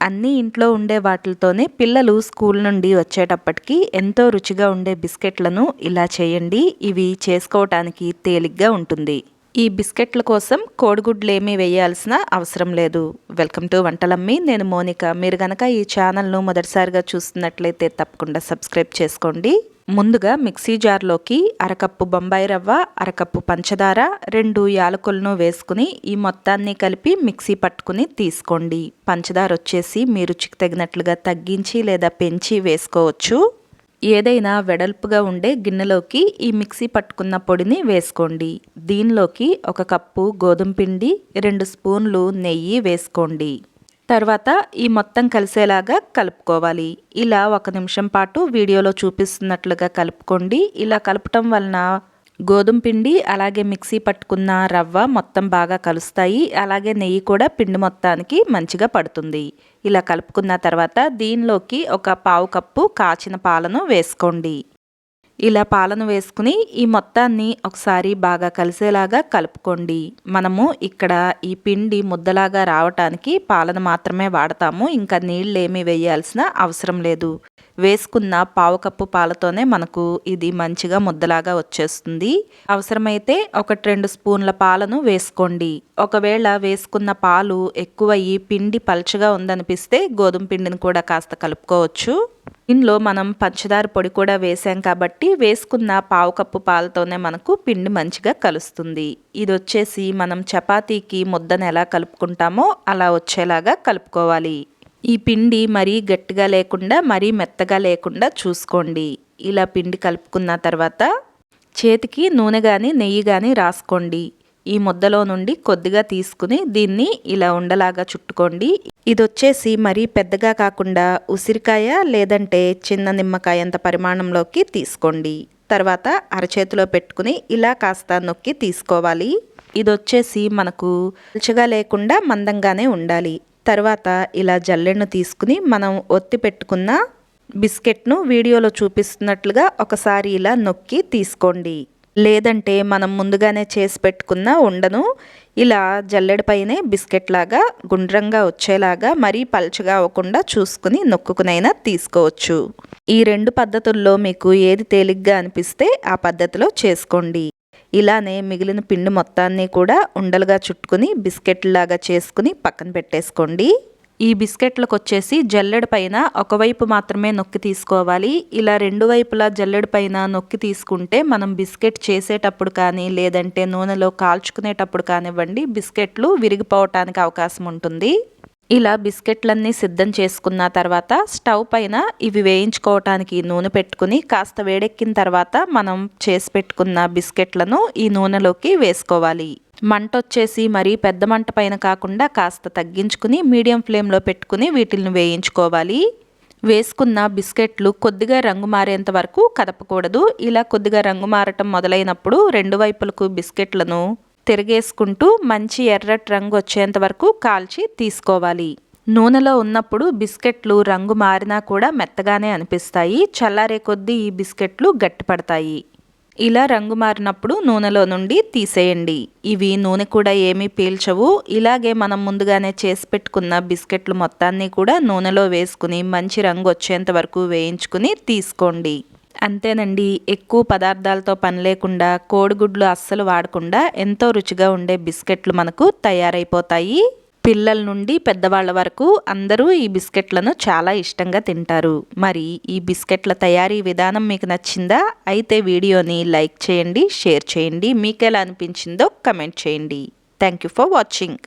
అన్నీ ఇంట్లో ఉండే వాటితోనే పిల్లలు స్కూల్ నుండి వచ్చేటప్పటికి ఎంతో రుచిగా ఉండే బిస్కెట్లను ఇలా చేయండి. ఇవి చేసుకోవటానికి తేలిగ్గా ఉంటుంది. ఈ బిస్కెట్ల కోసం కోడిగుడ్లు ఏమీ వేయాల్సిన అవసరం లేదు. వెల్కమ్ టు వంటలమ్మి. నేను మోనిక. మీరు గనక ఈ ఛానల్ను మొదటిసారిగా చూస్తున్నట్లయితే తప్పకుండా సబ్స్క్రైబ్ చేసుకోండి. ముందుగా మిక్సీ జార్లోకి అరకప్పు బొంబాయి రవ్వ, అరకప్పు పంచదార, 2 యాలకులను వేసుకుని ఈ మొత్తాన్ని కలిపి మిక్సీ పట్టుకుని తీసుకోండి. పంచదార వచ్చేసి మీ రుచికి తగినట్లుగా తగ్గించి లేదా పెంచి వేసుకోవచ్చు. ఏదైనా వెడల్పుగా ఉండే గిన్నెలోకి ఈ మిక్సీ పట్టుకున్న పొడిని వేసుకోండి. దీనిలోకి 1 కప్పు గోధుమ పిండి, 2 స్పూన్లు నెయ్యి వేసుకోండి. తర్వాత ఈ మొత్తం కలిసేలాగా కలుపుకోవాలి. ఇలా 1 నిమిషం పాటు వీడియోలో చూపిస్తున్నట్లుగా కలుపుకోండి. ఇలా కలపటం వలన గోధుమ పిండి అలాగే మిక్సీ పట్టుకున్న రవ్వ మొత్తం బాగా కలుస్తాయి. అలాగే నెయ్యి కూడా పిండి మొత్తానికి మంచిగా పడుతుంది. ఇలా కలుపుకున్న తర్వాత దీనిలోకి 1 పావు కప్పు కాచిన పాలను వేసుకోండి. ఇలా పాలను వేసుకుని ఈ మొత్తాన్ని ఒకసారి బాగా కలిసేలాగా కలుపుకోండి. మనము ఇక్కడ ఈ పిండి ముద్దలాగా రావటానికి పాలను మాత్రమే వాడతాము. ఇంకా నీళ్ళు ఏమీ వేయాల్సిన అవసరం లేదు. వేసుకున్న పావు కప్పు పాలతోనే మనకు ఇది మంచిగా ముద్దలాగా వచ్చేస్తుంది. అవసరమైతే 1-2 స్పూన్ల పాలను వేసుకోండి. ఒకవేళ వేసుకున్న పాలు ఎక్కువ ఈ పిండి పల్చగా ఉందనిపిస్తే గోధుమ పిండిని కూడా కాస్త కలుపుకోవచ్చు. ఇందులో మనం పంచదార పొడి కూడా వేసాం కాబట్టి వేసుకున్న పావు కప్పు పాలతోనే మనకు పిండి మంచిగా కలుస్తుంది. ఇది వచ్చేసి మనం చపాతీకి ముద్దను ఎలా కలుపుకుంటామో అలా వచ్చేలాగా కలుపుకోవాలి. ఈ పిండి మరీ గట్టిగా లేకుండా మరీ మెత్తగా లేకుండా చూసుకోండి. ఇలా పిండి కలుపుకున్న తర్వాత చేతికి నూనె కానీ నెయ్యి కానీ రాసుకోండి. ఈ ముద్దలో నుండి కొద్దిగా తీసుకుని దీన్ని ఇలా ఉండలాగా చుట్టుకోండి. ఇది వచ్చేసి మరీ పెద్దగా కాకుండా ఉసిరికాయ లేదంటే చిన్న నిమ్మకాయ అంత పరిమాణంలోకి తీసుకోండి. తర్వాత అరచేతిలో పెట్టుకుని ఇలా కాస్త నొక్కి తీసుకోవాలి. ఇది వచ్చేసి మనకు పలుచగా లేకుండా మందంగానే ఉండాలి. తర్వాత ఇలా జల్లెడను తీసుకుని మనం ఒత్తి పెట్టుకున్న బిస్కెట్ను వీడియోలో చూపిస్తున్నట్లుగా ఒకసారి ఇలా నొక్కి తీసుకోండి. లేదంటే మనం ముందుగానే చేసి పెట్టుకున్న ఉండను ఇలా జల్లెడపైనే బిస్కెట్ లాగా గుండ్రంగా వచ్చేలాగా మరీ పల్చగా అవ్వకుండా చూసుకుని నొక్కునైనా తీసుకోవచ్చు. ఈ 2 పద్ధతుల్లో మీకు ఏది తేలిగ్గా అనిపిస్తే ఆ పద్ధతిలో చేసుకోండి. ఇలానే మిగిలిన పిండి మొత్తాన్ని కూడా ఉండలుగా చుట్టుకుని బిస్కెట్లాగా చేసుకుని పక్కన పెట్టేసుకోండి. ఈ బిస్కెట్లకు వచ్చేసి జల్లెడ పైన ఒకవైపు మాత్రమే నొక్కి తీసుకోవాలి. ఇలా 2 వైపులా జల్లెడ పైన నొక్కి తీసుకుంటే మనం బిస్కెట్ చేసేటప్పుడు కానీ లేదంటే నూనెలో కాల్చుకునేటప్పుడు కానివ్వండి బిస్కెట్లు విరిగిపోవటానికి అవకాశం ఉంటుంది. ఇలా బిస్కెట్లన్నీ సిద్ధం చేసుకున్న తర్వాత స్టవ్ పైన ఇవి వేయించుకోవటానికి నూనె పెట్టుకుని కాస్త వేడెక్కిన తర్వాత మనం చేసి పెట్టుకున్న బిస్కెట్లను ఈ నూనెలోకి వేసుకోవాలి. మంట వచ్చేసి మరీ పెద్ద మంట పైన కాకుండా కాస్త తగ్గించుకుని మీడియం ఫ్లేమ్లో పెట్టుకుని వీటిని వేయించుకోవాలి. వేసుకున్న బిస్కెట్లు కొద్దిగా రంగు మారేంత వరకు కదపకూడదు. ఇలా కొద్దిగా రంగు మారటం మొదలైనప్పుడు 2 వైపులకు బిస్కెట్లను తిరిగేసుకుంటూ మంచి ఎర్రటి రంగు వచ్చేంత వరకు కాల్చి తీసుకోవాలి. నూనెలో ఉన్నప్పుడు బిస్కెట్లు రంగు మారినా కూడా మెత్తగానే అనిపిస్తాయి. చల్లారే కొద్దీ ఈ బిస్కెట్లు గట్టిపడతాయి. ఇలా రంగు మారినప్పుడు నూనెలో నుండి తీసేయండి. ఇవి నూనె కూడా ఏమీ పీల్చవు. ఇలాగే మనం ముందుగానే చేసి పెట్టుకున్న బిస్కెట్లు మొత్తాన్ని కూడా నూనెలో వేసుకుని మంచి రంగు వచ్చేంత వరకు వేయించుకుని తీసుకోండి. అంతేనండి. ఎక్కువ పదార్థాలతో పని లేకుండా కోడిగుడ్లు అస్సలు వాడకుండా ఎంతో రుచిగా ఉండే బిస్కెట్లు మనకు తయారైపోతాయి. పిల్లల నుండి పెద్దవాళ్ళ వరకు అందరూ ఈ బిస్కెట్లను చాలా ఇష్టంగా తింటారు. మరి ఈ బిస్కెట్ల తయారీ విధానం మీకు నచ్చిందా? అయితే వీడియోని లైక్ చేయండి, షేర్ చేయండి. మీకు ఎలా అనిపించిందో కమెంట్ చేయండి. Thank you for watching.